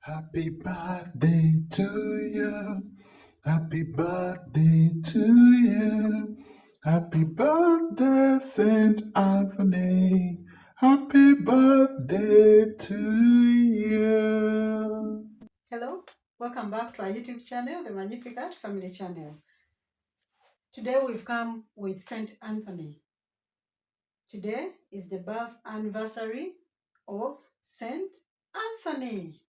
Happy birthday to you. Happy birthday to you. Happy birthday, Saint Anthony. Happy birthday to you. Hello, welcome back to our YouTube channel, the Magnificat Family Channel. Today we've come with Saint Anthony. Today is the birth anniversary of Saint Anthony.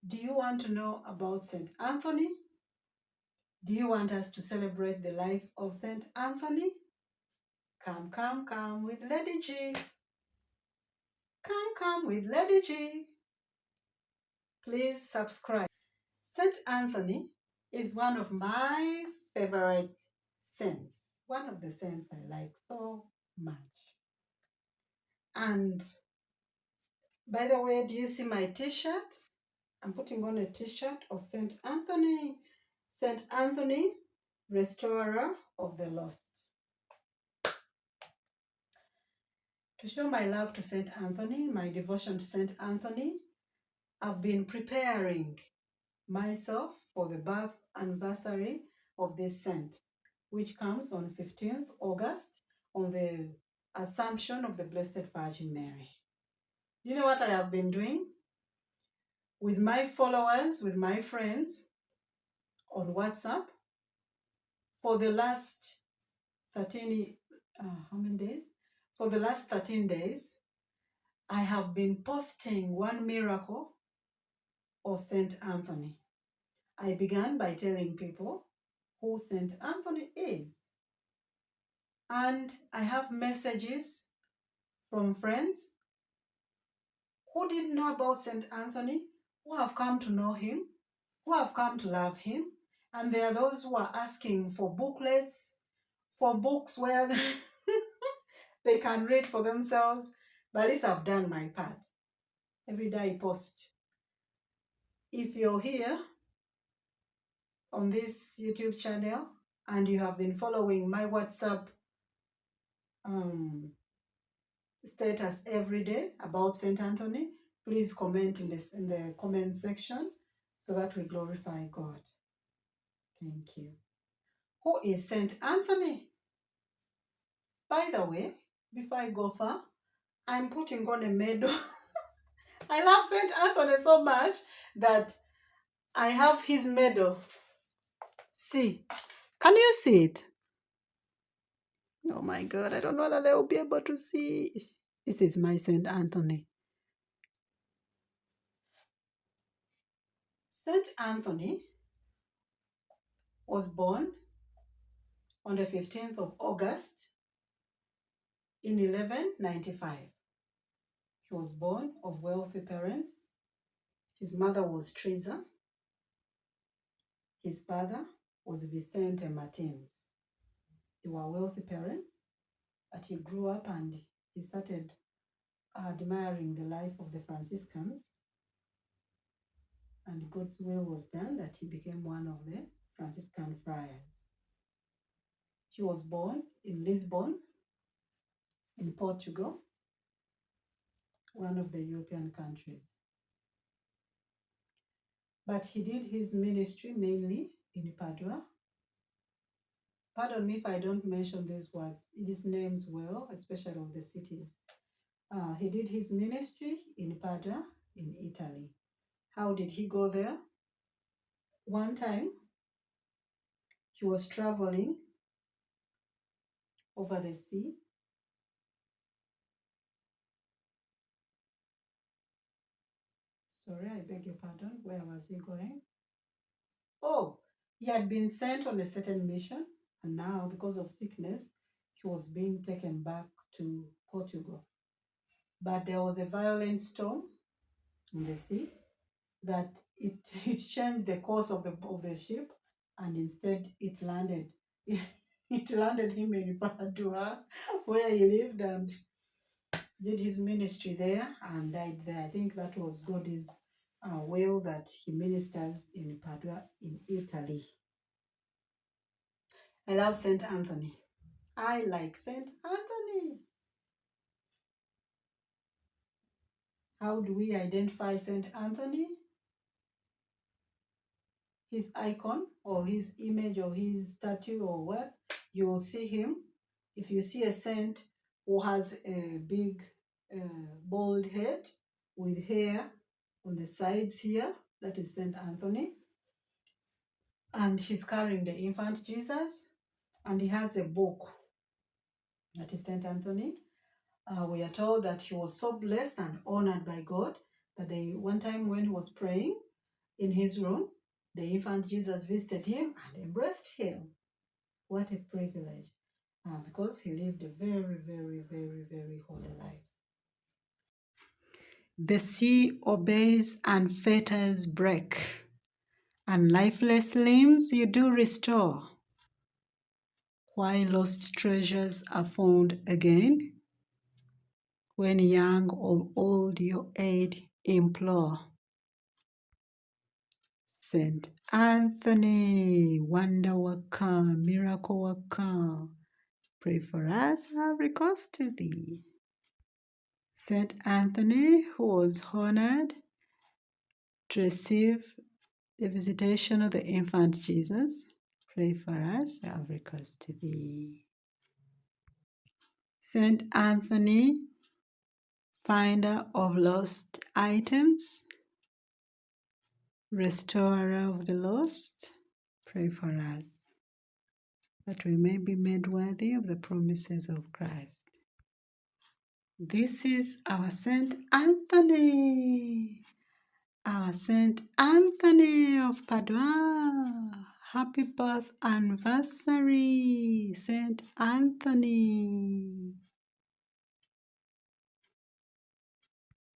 Do you want to know about Saint Anthony? Do you want us to celebrate the life of Saint Anthony? Come with Lady G. Come with Lady G. Please subscribe. Saint Anthony is one of my favorite saints. One of the saints I like so much. And by the way, do you see my t-shirt? I'm putting on a t-shirt of Saint Anthony. Saint Anthony, restorer of the lost. To show my love to Saint Anthony, my devotion to Saint Anthony, I've been preparing myself for the birth anniversary of this saint, which comes on 15th August on the Assumption of the Blessed Virgin Mary. Do you know what I have been doing? With my followers, with my friends on WhatsApp for the last 13, how many days? For the last 13 days, I have been posting one miracle of Saint Anthony. I began by telling people who Saint Anthony is. And I have messages from friends who didn't know about Saint Anthony, who have come to know him, who have come to love him. And there are those who are asking for booklets, for books where they can read for themselves. But at least I've done my part. Every day I post. If you're here on this YouTube channel and you have been following my WhatsApp status every day about Saint Anthony, please comment in the comment section so that we glorify God. Thank you. Who is Saint Anthony? By the way, before I go far, I'm putting on a medal. I love Saint Anthony so much that I have his medal. See, can you see it? Oh my God, I don't know that they will be able to see. This is my Saint Anthony. Saint Anthony was born on the 15th of August in 1195. He was born of wealthy parents. His mother was Teresa. His father was Vicente Martins. They were wealthy parents, but he grew up and he started admiring the life of the Franciscans. And God's will was done that he became one of the Franciscan friars. He was born in Lisbon, in Portugal, one of the European countries. But he did his ministry mainly in Padua. Pardon me if I don't mention these names well, especially of the cities. He did his ministry in Padua, in Italy. How did he go there? One time, he was traveling over the sea. Sorry, I beg your pardon. Where was he going? Oh, he had been sent on a certain mission, and now, because of sickness, he was being taken back to Portugal. But there was a violent storm in the sea that it changed the course of the ship, and instead it landed it landed him in Padua, where he lived and did his ministry there and died there. I think that was God's will that he ministers in Padua in Italy. I love Saint Anthony. I like Saint Anthony. How do we identify Saint Anthony? His icon or his image or his statue or what, you will see him. If you see a saint who has a big bald head with hair on the sides here, that is Saint Anthony. And he's carrying the infant Jesus, and he has a book, that is Saint Anthony. We are told that he was so blessed and honored by God that one time when he was praying in his room, the infant Jesus visited him and embraced him. What a privilege, because he lived a very, very, very, very holy life. The sea obeys and fetters break, and lifeless limbs you do restore. Why lost treasures are found again, when young or old your aid implore. Saint Anthony, wonder worker, miracle worker, pray for us, have recourse to thee. Saint Anthony, who was honored to receive the visitation of the infant Jesus, pray for us, have recourse to thee. Saint Anthony, finder of lost items, restorer of the lost, pray for us, that we may be made worthy of the promises of Christ. This is our Saint Anthony, our Saint Anthony of Padua. Happy birth anniversary, Saint Anthony.